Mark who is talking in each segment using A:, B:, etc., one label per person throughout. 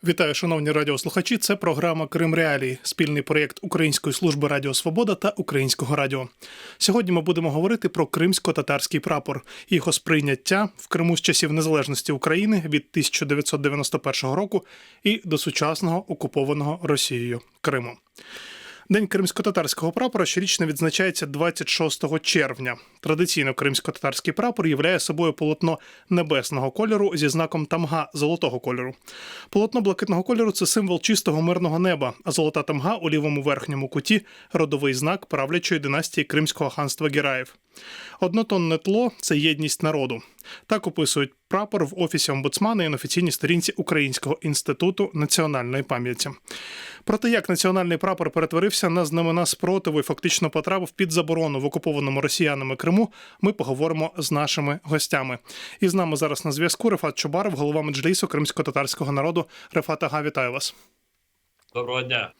A: Вітаю, шановні радіослухачі. Це програма «Крим Реалії», спільний проєкт Української служби Радіо Свобода та Українського радіо. Сьогодні ми будемо говорити про кримсько-татарський прапор і його сприйняття в Криму з часів незалежності України від 1991 року і до сучасного окупованого Росією Криму. День кримсько-татарського прапора щорічно відзначається 26 червня. Традиційно кримсько-татарський прапор являє собою полотно небесного кольору зі знаком тамга золотого кольору. Полотно блакитного кольору – це символ чистого мирного неба, а золота тамга у лівому верхньому куті – родовий знак правлячої династії Кримського ханства Гераїв. Однотонне тло – це єдність народу. Так описують прапор в Офісі омбудсмана і на офіційній сторінці Українського інституту національної пам'яті. Про те, як національний прапор перетворився на знамена спротиву і фактично потрапив під заборону в окупованому росіянами Криму, ми поговоримо з нашими гостями. І з нами зараз на зв'язку Рефат Чубаров, голова Меджлісу кримсько-татарського народу. Рефат ага, вітаю вас.
B: Доброго дня.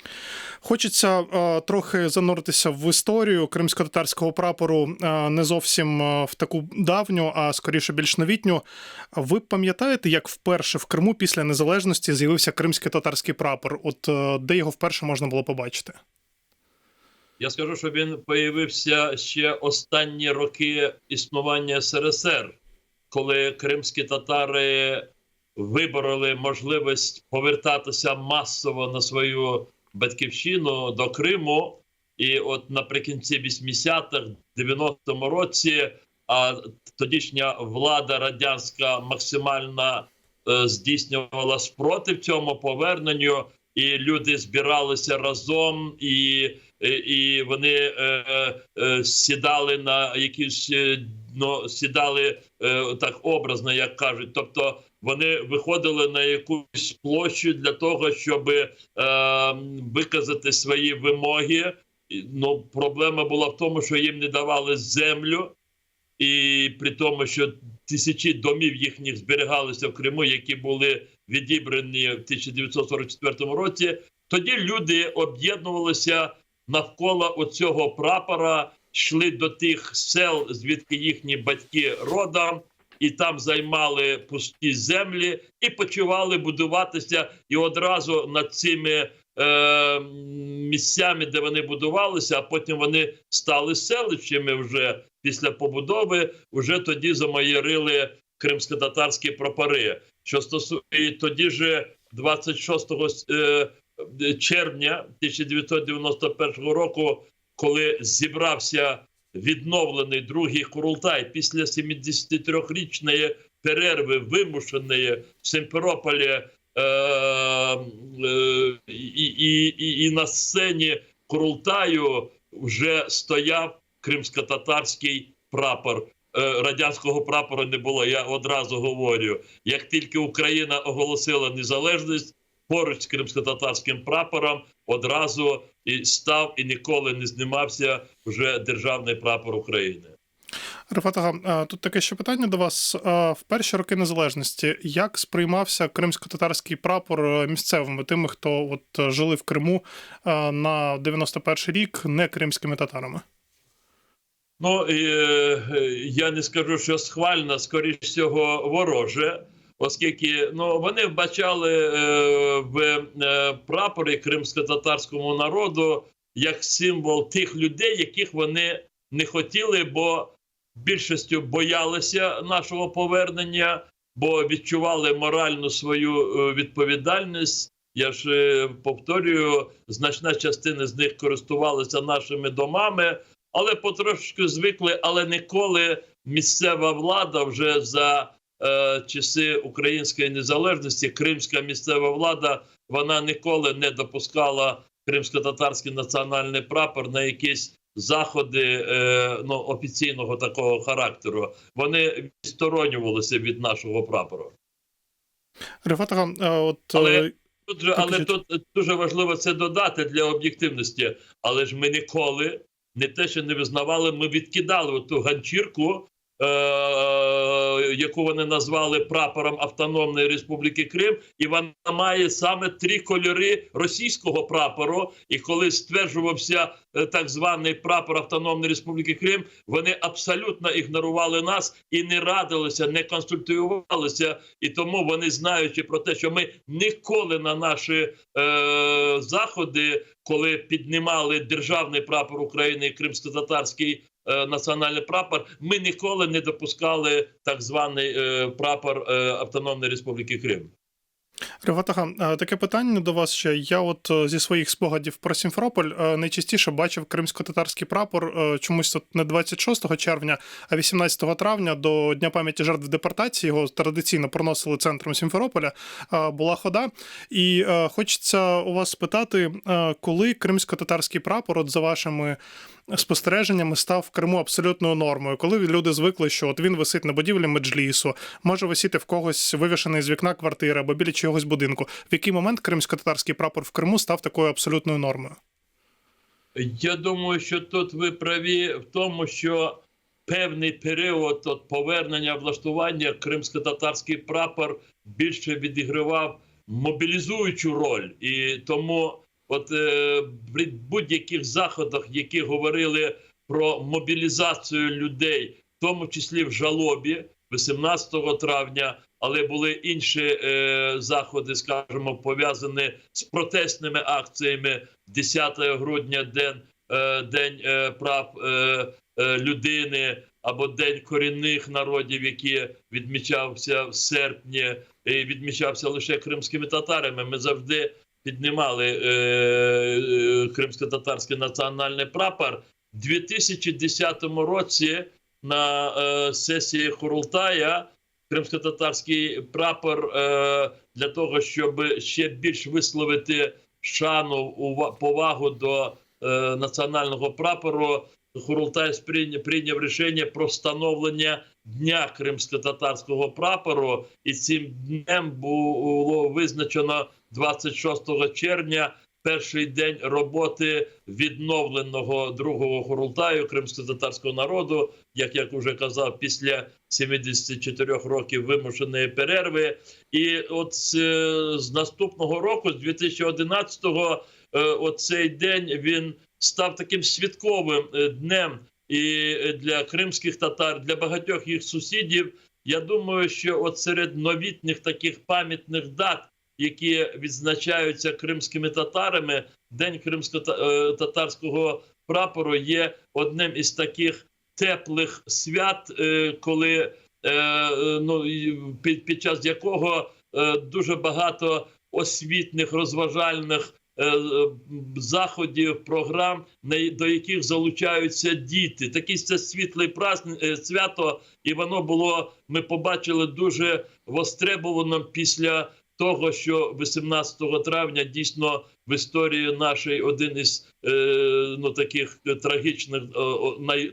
A: Хочеться трохи зануритися в історію кримсько-татарського прапору, не зовсім в таку давню, а скоріше більш новітню. Ви пам'ятаєте, як вперше в Криму після незалежності з'явився кримсько-татарський прапор? От де його вперше можна було побачити?
B: Я скажу, що він появився ще останні роки існування СРСР, коли кримські татари вибороли можливість повертатися масово на свою батьківщину до Криму. І от наприкінці 80-х, 90-му році, тодішня влада радянська максимально здійснювала спротив цьому поверненню, і люди збиралися разом, і вони сідали на якісь, сідали так образно, як кажуть. Тобто вони виходили на якусь площу для того, щоб виказати свої вимоги. Проблема була в тому, що їм не давали землю, і при тому, що тисячі домів їхніх зберігалися в Криму, які були відібрані в 1944 році. Тоді люди об'єднувалися навколо оцього прапора, йшли до тих сел, звідки їхні батьки родом, і там займали пусті землі і почували будуватися. І одразу над цими місцями, де вони будувалися, а потім вони стали селищами вже після побудови, вже тоді замайорили кримсько-татарські прапори. І тоді ж 26 червня 1991 року, коли зібрався відновлений другий Курултай після 73-річної перерви, вимушеної в Сімферополі, і на сцені Курултаю вже стояв кримсько-татарський прапор. Радянського прапору не було, я одразу говорю. Як тільки Україна оголосила незалежність, поруч з кримсько-татарським прапором одразу і став і ніколи не знімався вже державний прапор України.
A: Рефат ага, тут таке ще питання до вас. В перші роки незалежності як сприймався кримсько-татарський прапор місцевими, тими, хто жили в Криму на 91-й рік, не кримськими татарами?
B: Я не скажу, що схвально, скоріш всього вороже, оскільки вони вбачали в прапорі кримсько-татарському народу як символ тих людей, яких вони не хотіли, бо більшістю боялися нашого повернення, бо відчували моральну свою відповідальність. Я ж повторюю, значна частина з них користувалися нашими домами, але потрошки звикли, але ніколи місцева влада вже за часи української незалежності, кримська місцева влада, вона ніколи не допускала кримсько-татарський національний прапор на якісь заходи офіційного такого характеру. Вони відсторонювалися від нашого прапору.
A: Рефат ага,
B: але тут дуже важливо це додати для об'єктивності. Але ж ми ніколи не те, що не визнавали, ми відкидали ту ганчірку яку вони назвали прапором Автономної Республіки Крим, і вона має саме 3 кольори російського прапору. І коли стверджувався так званий прапор Автономної Республіки Крим, вони абсолютно ігнорували нас і не радилися, не консультувалися. І тому вони, знаючи про те, що ми ніколи на наші заходи, коли піднімали державний прапор України і кримсько-татарський національний прапор, ми ніколи не допускали так званий прапор Автономної Республіки Крим.
A: Реватага, таке питання до вас ще. Я от зі своїх спогадів про Сімферополь найчастіше бачив кримсько-татарський прапор чомусь тут не 26 червня, а 18 травня до Дня пам'яті жертв депортації. Його традиційно проносили центром Сімферополя. Була хода. І хочеться у вас спитати, коли кримсько-татарський прапор, от за вашими спостереженнями, став в Криму абсолютною нормою, коли люди звикли, що от він висить на будівлі меджлісу, може висіти в когось вивішений з вікна квартири або біля чогось будинку. В який момент кримсько-татарський прапор в Криму став такою абсолютною нормою?
B: Я думаю, що тут ви праві в тому, що певний період от повернення влаштування кримсько-татарський прапор більше відігравав мобілізуючу роль. І тому от при будь-яких заходах, які говорили про мобілізацію людей, в тому числі в жалобі 18 травня, але були інші заходи, скажімо, пов'язані з протестними акціями. 10 грудня День прав людини, або День корінних народів, який відмічався в серпні, і відмічався лише кримськими татарами. Ми завжди піднімали кримсько-татарський національний прапор. У 2010 році на сесії Курултая кримсько-татарський прапор для того, щоб ще більш висловити шану, повагу до національного прапору, Курултай прийняв рішення про встановлення Дня кримсько-татарського прапору, і цим днем було визначено 26 червня, перший день роботи відновленого другого Курултаю кримсько-татарського народу, як я вже казав, після 74 років вимушеної перерви. І от з наступного року, з 2011-го, оцей день він став таким святковим днем і для кримських татар, для багатьох їх сусідів. Я думаю, що от серед новітніх таких пам'ятних дат, які відзначаються кримськими татарами, День кримсько-татарського прапору є одним із таких теплих свят, коли під час якого дуже багато освітних, розважальних заходів, програм, до яких залучаються діти. Таке це світле свято, і воно було, ми побачили, дуже востребованим після того, що 18 травня дійсно в історії нашій один із таких трагічних,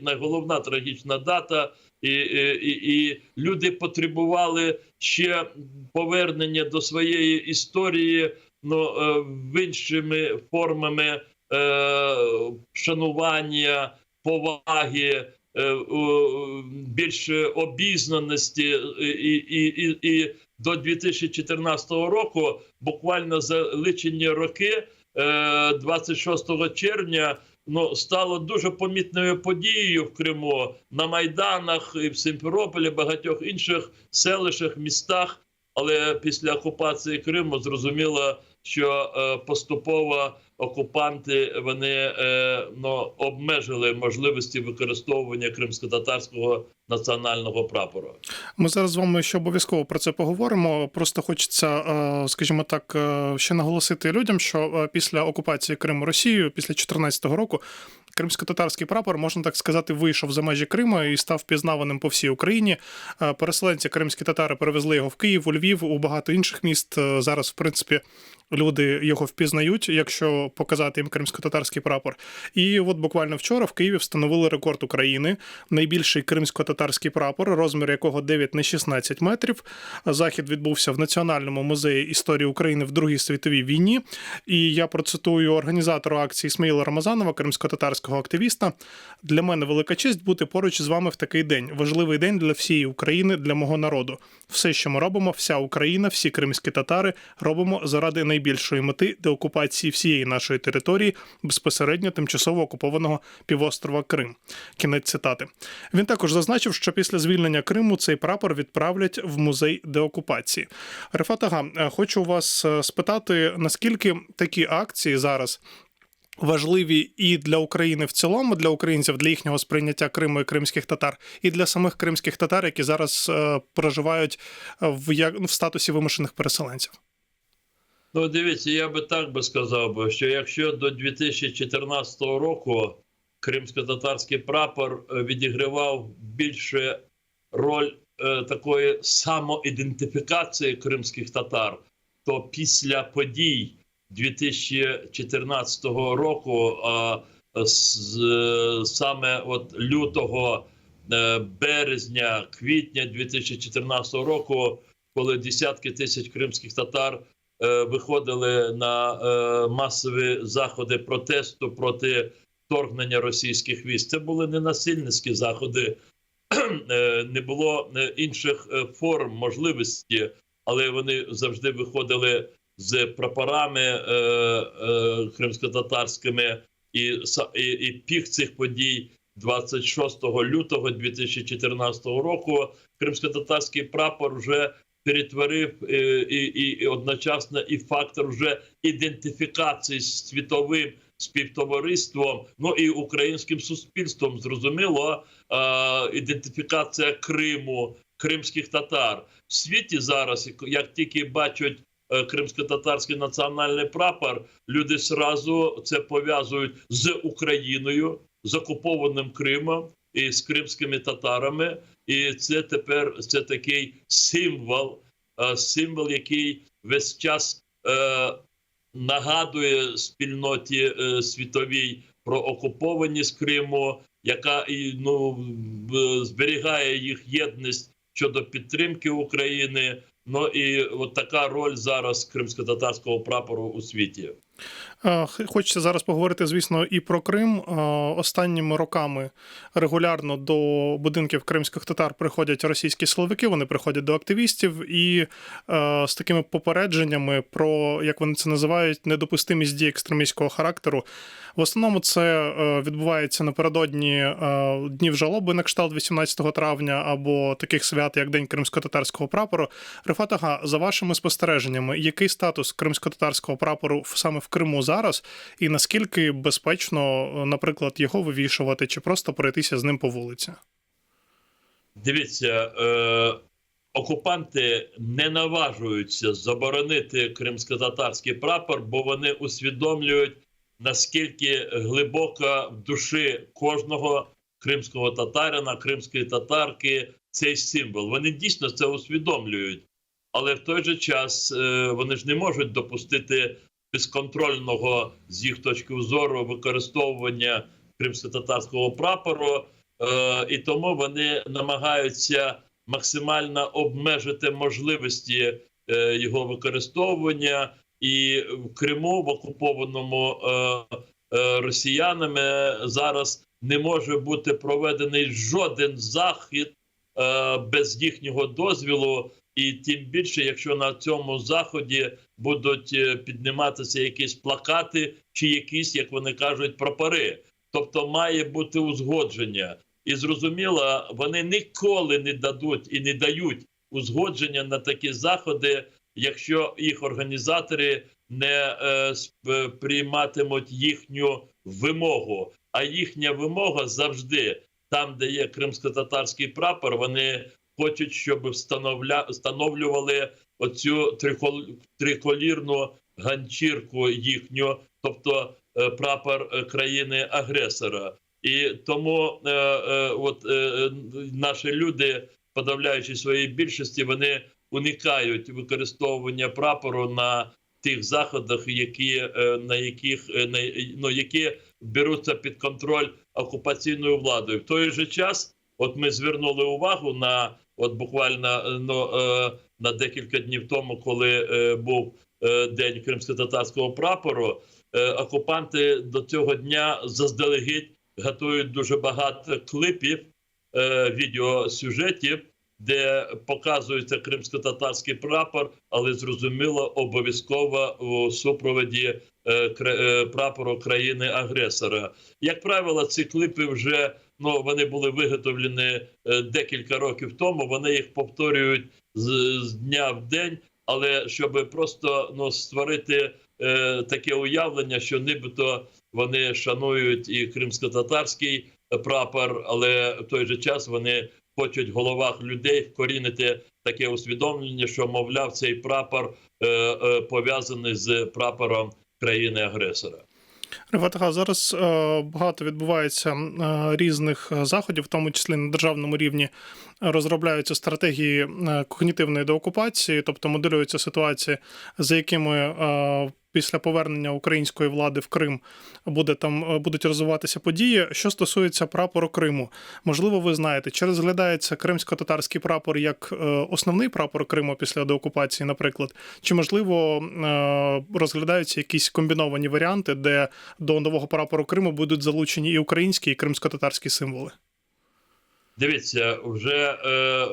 B: найголовна трагічна дата, і люди потребували ще повернення до своєї історії, іншими формами шанування, поваги, більше обізнаності. І до 2014 року, буквально за лічені роки, 26 червня, стало дуже помітною подією в Криму, на Майданах, і в Сімферополі, багатьох інших селищах, містах. Але після окупації Криму зрозуміло, що поступово окупанти вони обмежили можливості використовування кримсько-татарського національного прапору.
A: Ми зараз з вами ще обов'язково про це поговоримо. Просто хочеться, скажімо так, ще наголосити людям, що після окупації Криму Росією, після 2014 року, кримсько-татарський прапор, можна так сказати, вийшов за межі Криму і став пізнаваним по всій Україні. Переселенці кримські татари перевезли його в Київ, у Львів, у багато інших міст. Зараз, в принципі, люди його впізнають, якщо показати їм кримсько-татарський прапор. І от буквально вчора в Києві встановили рекорд України. Найбільший кримсько-татарський прапор, розмір якого 9 на 16 метрів. Захід відбувся в Національному музеї історії України в Другій світовій війні. І я процитую організатора акції Ісмаїла Рамазанова, кримсько-татарського активіста. «Для мене велика честь бути поруч з вами в такий день. Важливий день для всієї України, для мого народу. Все, що ми робимо, вся Україна, всі кримські татари робимо заради найбільшої мети деокупації всієї нашої території, безпосередньо тимчасово окупованого півострова Крим». Кінець цитати. Він також зазначив, що після звільнення Криму цей прапор відправлять в музей деокупації. Рефат ага, хочу вас спитати, наскільки такі акції зараз важливі і для України в цілому, для українців, для їхнього сприйняття Криму і кримських татар, і для самих кримських татар, які зараз проживають в статусі вимушених переселенців?
B: Ну, дивіться, я би так би сказав, що якщо до 2014 року кримсько-татарський прапор відігравав більше роль такої самоідентифікації кримських татар, то після подій 2014 року, саме от лютого, березня, квітня 2014 року, коли десятки тисяч кримських татар виходили на масові заходи протесту проти вторгнення російських військ. Це були не насильницькі заходи, не було інших форм можливості, але вони завжди виходили з прапорами кримсько-татарськими, і пік цих подій 26 лютого 2014 року кримсько-татарський прапор вже перетворив і одночасно і фактор вже ідентифікації з світовим співтовариством, ну і українським суспільством, зрозуміло, ідентифікація Криму, кримських татар. В світі зараз, як тільки бачать кримсько-татарський національний прапор, люди одразу це пов'язують з Україною, з окупованим Кримом і з кримськими татарами. І це тепер такий символ, який весь час нагадує спільноті світовій про окупованість Криму, яка зберігає їх єдність щодо підтримки України. Ну і от така роль зараз кримсько-татарського прапору у світі.
A: Хочеться зараз поговорити, звісно, і про Крим. Останніми роками регулярно до будинків кримських татар приходять російські силовики, вони приходять до активістів і з такими попередженнями про, як вони це називають, недопустимість дій екстремістського характеру. В основному це відбувається напередодні днів жалоби на кшталт 18 травня або таких свят, як День кримсько-татарського прапору. Рефат ага, за вашими спостереженнями, який статус кримсько-татарського прапору саме в Криму зараз, і наскільки безпечно, наприклад, його вивішувати чи просто пройтися з ним по вулиці?
B: Дивіться, окупанти не наважуються заборонити кримсько-татарський прапор, бо вони усвідомлюють, наскільки глибоко в душі кожного кримського татарина, кримської татарки цей символ. Вони дійсно це усвідомлюють, але в той же час вони ж не можуть допустити безконтрольного, з їх точки зору, використовування кримсько-татарського прапору, і тому вони намагаються максимально обмежити можливості його використовування. І в Криму, в окупованому росіянами, зараз не може бути проведений жоден захід без їхнього дозволу. І тим більше, якщо на цьому заході будуть підніматися якісь плакати чи якісь, як вони кажуть, прапори. Тобто має бути узгодження. І зрозуміло, вони ніколи не дадуть і не дають узгодження на такі заходи, якщо їх організатори не прийматимуть їхню вимогу. А їхня вимога завжди, там, де є кримсько-татарський прапор, вони хочуть, щоб встановлювали оцю триколірну ганчірку їхню, тобто прапор країни-агресора. І тому наші люди, подавляючи своїй більшості, вони уникають використовування прапору на тих заходах, які беруться під контроль окупаційною владою. В той же час, от ми звернули увагу на, от буквально на декілька днів тому, коли був День кримськотатарського прапору, окупанти до цього дня заздалегідь готують дуже багато клипів, відеосюжетів, де показується кримськотатарський прапор, але, зрозуміло, обов'язково у супроводі прапору країни-агресора. Як правило, ці клипи вже, вони були виготовлені декілька років тому, вони їх повторюють з дня в день, але щоб просто створити таке уявлення, що нібито вони шанують і кримськотатарський прапор, але в той же час вони хочуть в головах людей вкорінити таке усвідомлення, що, мовляв, цей прапор пов'язаний з прапором країни-агресора.
A: Рефат, зараз багато відбувається різних заходів, в тому числі на державному рівні розробляються стратегії когнітивної деокупації, тобто моделюються ситуації, за якими після повернення української влади в Крим будуть розвиватися події. Що стосується прапору Криму, можливо, ви знаєте, чи розглядається кримсько-татарський прапор як основний прапор Криму після деокупації, наприклад, чи, можливо, розглядаються якісь комбіновані варіанти, де до нового прапору Криму будуть залучені і українські, і кримсько-татарські символи?
B: Дивіться, вже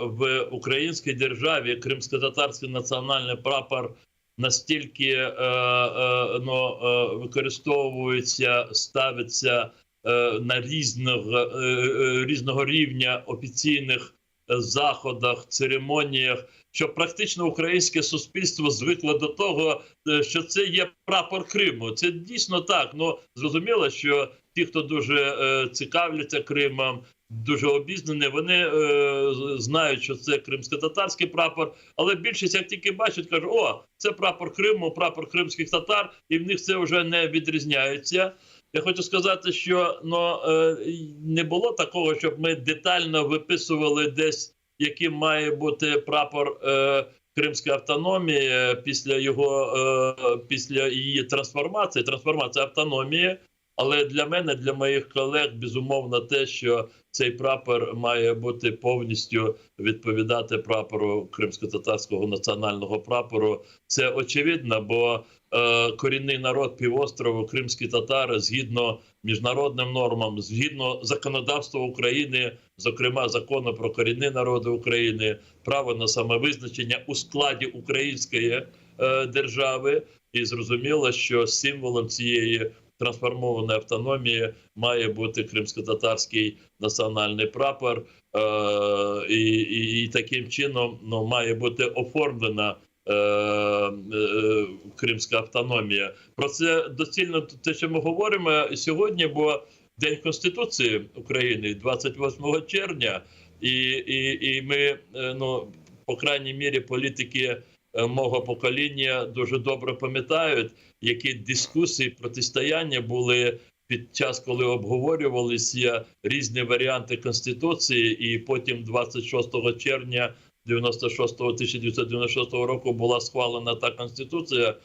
B: в українській державі кримсько-татарський національний прапор настільки використовується, ставиться на різного рівня офіційних заходах, церемоніях, що практично українське суспільство звикло до того, що це є прапор Криму. Це дійсно так. Зрозуміло, що ті, хто дуже цікавляться Кримом, дуже обізнані, вони знають, що це кримсько-татарський прапор, але більшість, як тільки бачать, кажуть, це прапор Криму, прапор кримських татар, і в них це вже не відрізняється. Я хочу сказати, що не було такого, щоб ми детально виписували десь, яким має бути прапор Кримської автономії після її трансформації автономії. Але для мене, для моїх колег, безумовно те, що цей прапор має бути повністю відповідати прапору кримсько-татарського національного прапору. Це очевидно, бо корінний народ півострову, кримські татари, згідно міжнародним нормам, згідно законодавства України, зокрема закону про корінні народи України, право на самовизначення у складі української держави. І зрозуміло, що символом цієї трансформованої автономії має бути кримсько-татарський національний прапор, і таким чином має бути оформлена кримська автономія. Про це доцільно те, що ми говоримо сьогодні, бо День Конституції України 28 червня, і ми, по крайній мірі, політики мого покоління дуже добре пам'ятають, які дискусії, протистояння були під час, коли обговорювалися різні варіанти Конституції, і потім 26 червня 1996 року була схвалена та Конституція,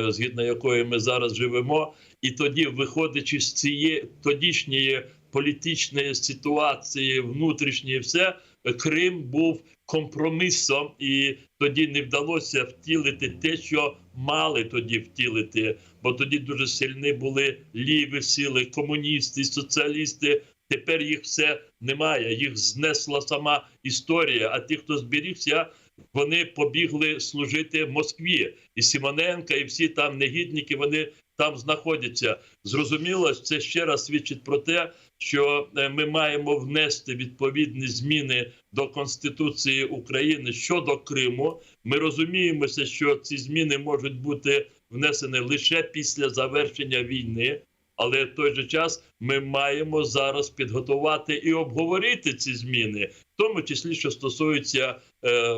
B: згідно якої ми зараз живемо. І тоді, виходячи з цієї тодішньої політичної ситуації, внутрішньої, все, Крим був компромісом, і тоді не вдалося втілити те, що мали тоді втілити, бо тоді дуже сильні були ліві сили, комуністи, соціалісти. Тепер їх все немає, їх знесла сама історія, а ті, хто зберігся, вони побігли служити Москві. І Симоненко, і всі там негідники, вони там знаходяться. Зрозуміло, це ще раз свідчить про те, що ми маємо внести відповідні зміни до Конституції України щодо Криму. Ми розуміємося, що ці зміни можуть бути внесені лише після завершення війни, але в той же час ми маємо зараз підготувати і обговорити ці зміни, в тому числі, що стосується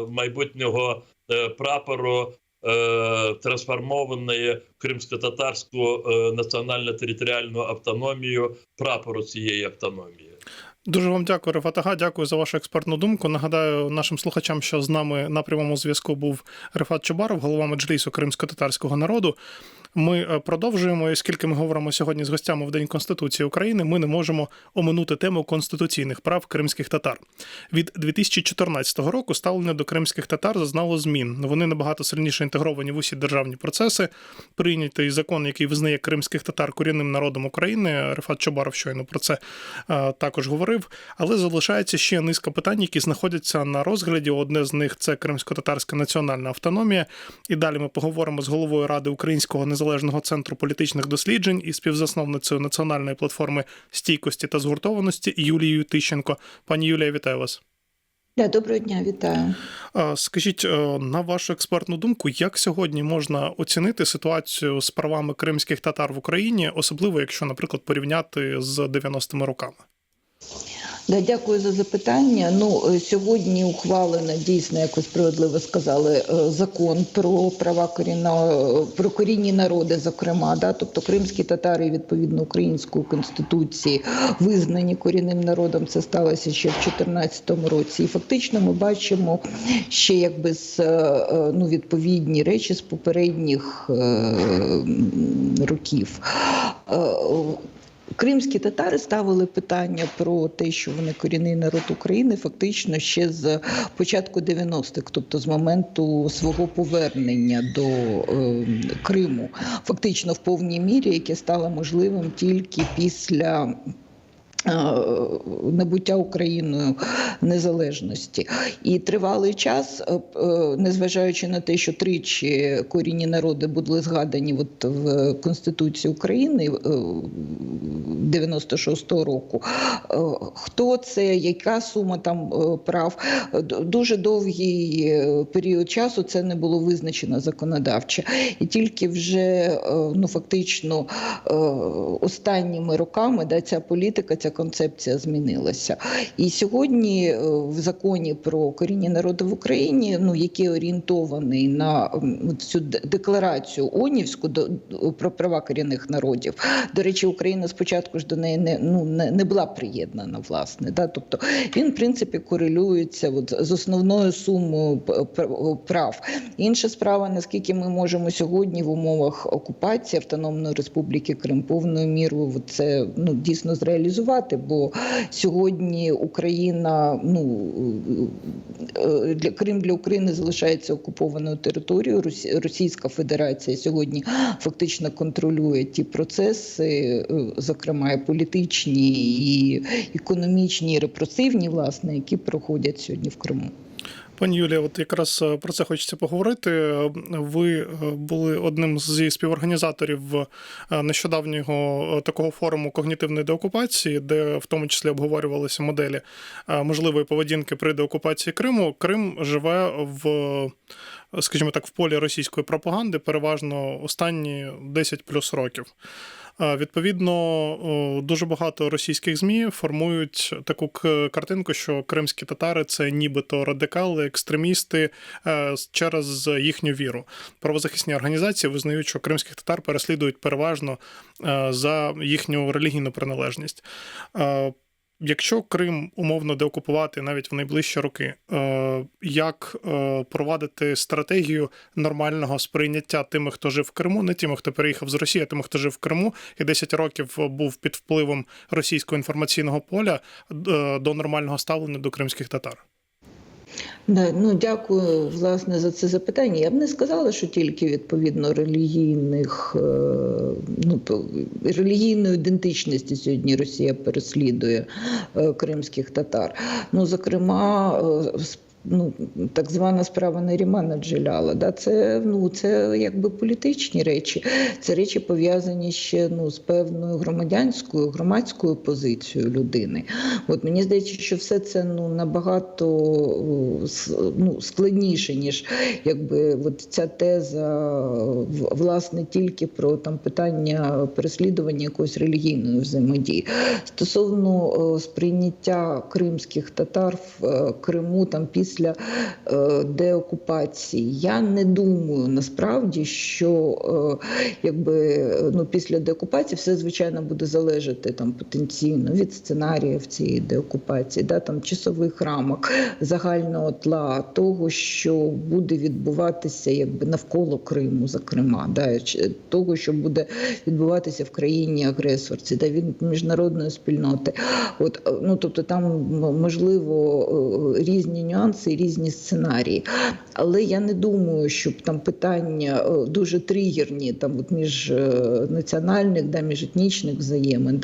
B: майбутнього прапору, трансформованої кримсько-татарську національно-територіальну автономію, прапору цієї автономії.
A: Дуже вам дякую, Рефат Ага, дякую за вашу експертну думку. Нагадаю нашим слухачам, що з нами на прямому зв'язку був Рефат Чубаров, голова Меджлісу кримсько-татарського народу. Ми продовжуємо, і оскільки ми говоримо сьогодні з гостями в День Конституції України, ми не можемо оминути тему конституційних прав кримських татар. Від 2014 року ставлення до кримських татар зазнало змін. Вони набагато сильніше інтегровані в усі державні процеси. Прийнятий закон, який визнає кримських татар корінним народом України. Рефат Чубаров щойно про це також говорив. Але залишається ще низка питань, які знаходяться на розгляді. Одне з них – це кримсько-татарська національна автономія. І далі ми поговоримо з головою Ради Українського незалежного центру політичних досліджень і співзасновницею національної платформи стійкості та згуртованості Юлією Тищенко. Пані Юлія, вітаю вас.
C: Доброго дня, вітаю.
A: Скажіть, на вашу експертну думку, як сьогодні можна оцінити ситуацію з правами кримських татар в Україні, особливо якщо, наприклад, порівняти з 90-ми роками?
C: Дякую за запитання. Сьогодні ухвалено, дійсно, як ви справедливо сказали, закон про права про корінні народи, зокрема. Тобто кримські татари, відповідно української конституції, визнані корінним народом. Це сталося ще в 2014 році. І фактично ми бачимо ще відповідні речі з попередніх років. Кримські татари ставили питання про те, що вони корінний народ України, фактично ще з початку 90-х, тобто з моменту свого повернення до Криму, фактично в повній мірі, яке стало можливим тільки після набуття Україною незалежності. І тривалий час, незважаючи на те, що тричі корінні народи були згадані в Конституції України 96-го року, хто це, яка сума там прав, дуже довгий період часу це не було визначено законодавчо. І тільки вже фактично останніми роками ця політика, ця концепція змінилася. І сьогодні в законі про корінні народи в Україні, який орієнтований на цю декларацію ООНівську про права корінних народів, до речі, Україна спочатку ж до неї не була приєднана, власне. Тобто він, в принципі, корелюється з основною сумою прав. Інша справа, наскільки ми можемо сьогодні в умовах окупації Автономної Республіки Крим повною мірою це дійсно зреалізувати, бо сьогодні Україна, Крим для України залишається окупованою територією. Російська Федерація сьогодні фактично контролює ті процеси, зокрема і політичні, і економічні, і репресивні, власне, які проходять сьогодні в Криму.
A: Пані Юлія, от якраз про це хочеться поговорити. Ви були одним зі співорганізаторів нещодавнього такого форуму когнітивної деокупації, де в тому числі обговорювалися моделі можливої поведінки при деокупації Криму. Крим живе скажімо так, в полі російської пропаганди переважно останні 10 плюс років. Відповідно, дуже багато російських ЗМІ формують таку картинку, що кримські татари – це нібито радикали, екстремісти через їхню віру. Правозахисні організації визнають, що кримських татар переслідують переважно за їхню релігійну приналежність. Якщо Крим умовно деокупувати навіть в найближчі роки, як провадити стратегію нормального сприйняття тими, хто жив в Криму, не тими, хто переїхав з Росії, а тими, хто жив в Криму і 10 років був під впливом російського інформаційного поля, до нормального ставлення до кримських татар?
C: Дякую, власне, за це запитання. Я б не сказала, що тільки відповідно релігійної ідентичності сьогодні Росія переслідує кримських татар. Зокрема, так звана справа Нарімана Джелялова, це якби політичні речі. Це речі пов'язані ще з певною громадською позицією людини. Мені здається, що все це набагато складніше, ніж ця теза, власне, тільки про питання переслідування якоїсь релігійної взаємодії. Стосовно сприйняття кримських татар в Криму після після деокупації. Я не думаю насправді, що після деокупації все, звичайно, буде залежати там потенційно від сценаріїв цієї деокупації, там часових рамок, загального тла, того, що буде відбуватися навколо Криму, зокрема, того, що буде відбуватися в країні-агресорці, від міжнародної спільноти. Тобто там, можливо, різні нюанси і різні сценарії. Але я не думаю, щоб там питання дуже тригерні між національних, міжетнічних взаємин,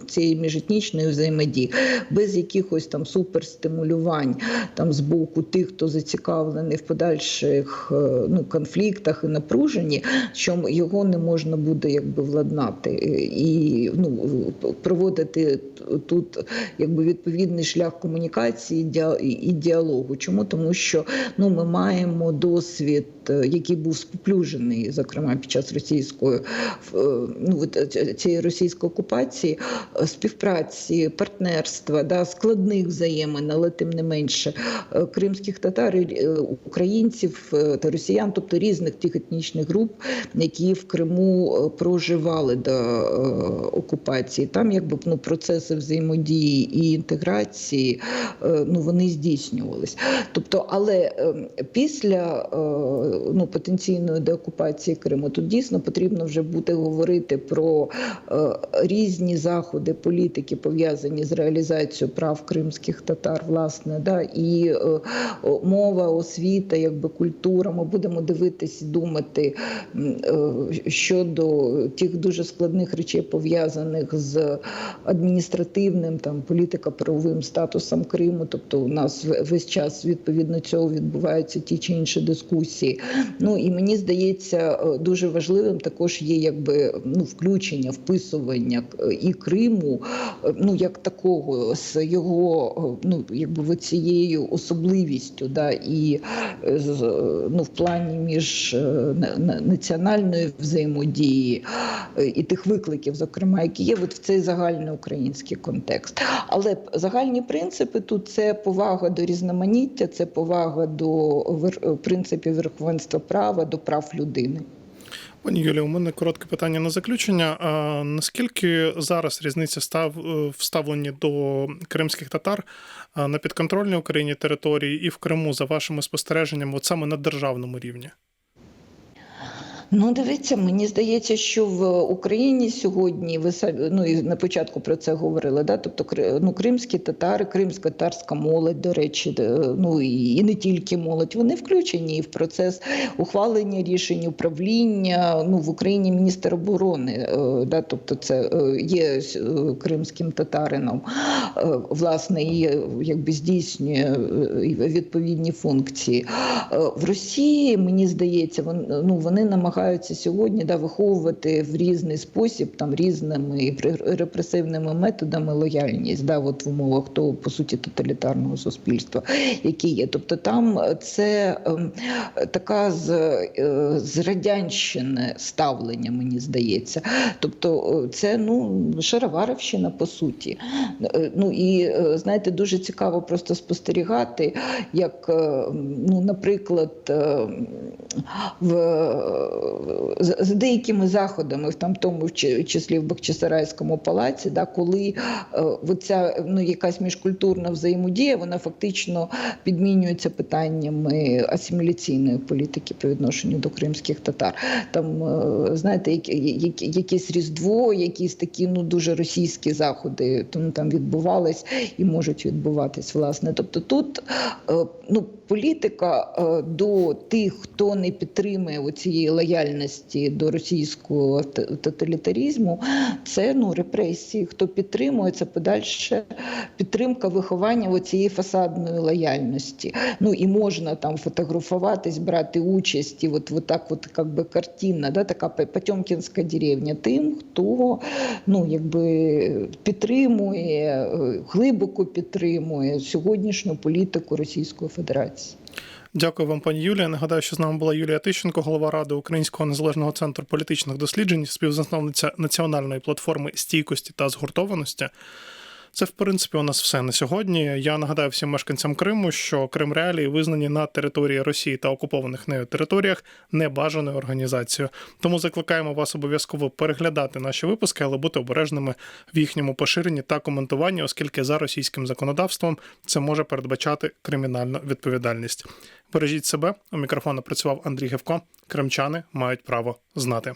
C: цієї міжетнічної взаємодії, без якихось там суперстимулювань з боку тих, хто зацікавлений в подальших конфліктах і напруженні, що його не можна буде владнати і проводити тут відповідний шлях комунікації і діалогу. Чому? Тому що ми маємо досвід, який був споплюжений, зокрема під час цієї російської окупації, співпраці, партнерства, складних взаємин, але тим не менше кримських татар, українців та росіян, тобто різних тих етнічних груп, які в Криму проживали до окупації. Там процеси взаємодії і інтеграції вони здійснювались. Тобто, але після потенційної деокупації Криму тут дійсно потрібно вже буде говорити про різні заходи політики, пов'язані з реалізацією прав кримських татар, власне, і мова, освіта, культура. Ми будемо дивитись і думати щодо тих дуже складних речей, пов'язаних з адміністративним, політико-правовим статусом Криму. Тобто у нас весь час відповідно цього відбуваються ті чи інші дискусії. І мені здається, дуже важливим також є включення, вписування і Криму, як такого, з його, цією особливістю, і в плані між національної взаємодії і тих викликів, зокрема, які є в цей загальний український контекст. Але загальні принципи тут – це повага до різноманіття, це повага до принципів верховенства права, до прав людини.
A: Пані Юлія, у мене коротке питання на заключення. Наскільки зараз різниця в ставленні до кримських татар на підконтрольній Україні території і в Криму, за вашими спостереженнями, саме на державному рівні?
C: Дивіться, мені здається, що в Україні сьогодні, ви і на початку про це говорили, тобто кримські татари, кримсько-татарська молодь, до речі, і не тільки молодь, вони включені в процес ухвалення рішень, управління, в Україні міністр оборони, тобто це є кримським татарином, власне, і здійснює відповідні функції. В Росії, мені здається, вони намагаються сьогодні виховувати в різний спосіб, різними репресивними методами лояльність, в умовах того, по суті, тоталітарного суспільства, які є. Тобто там це така з радянщини ставлення, мені здається. Тобто це, шароварівщина, по суті. І, знаєте, дуже цікаво просто спостерігати, як, наприклад, з деякими заходами, в тому числі в Бахчисарайському палаці, коли оця якась міжкультурна взаємодія, вона фактично підмінюється питаннями асиміляційної політики по відношенню до кримських татар. Там, знаєте, якесь Різдво, якісь такі дуже російські заходи там відбувались і можуть відбуватись, власне. Тобто тут політика до тих, хто не підтримує цієї лояльності до російського тоталітаризму, це репресії. Хто підтримує, це подальша підтримка виховання цієї фасадної лояльності. І можна там фотографуватись, брати участь, і так картинна, така Потьомкінська деревня тим, хто підтримує, глибоко підтримує сьогоднішню політику Російської Федерації.
A: Дякую вам, пані Юлія. Нагадаю, що з нами була Юлія Тищенко, голова Ради Українського незалежного центру політичних досліджень, співзасновниця національної платформи стійкості та згуртованості. Це, в принципі, у нас все на сьогодні. Я нагадаю всім мешканцям Криму, що Крим Реалії визнані на території Росії та окупованих нею територіях небажаною організацією. Тому закликаємо вас обов'язково переглядати наші випуски, але бути обережними в їхньому поширенні та коментуванні, оскільки за російським законодавством це може передбачати кримінальну відповідальність. Бережіть себе. У мікрофону працював Андрій Гевко. Кримчани мають право знати.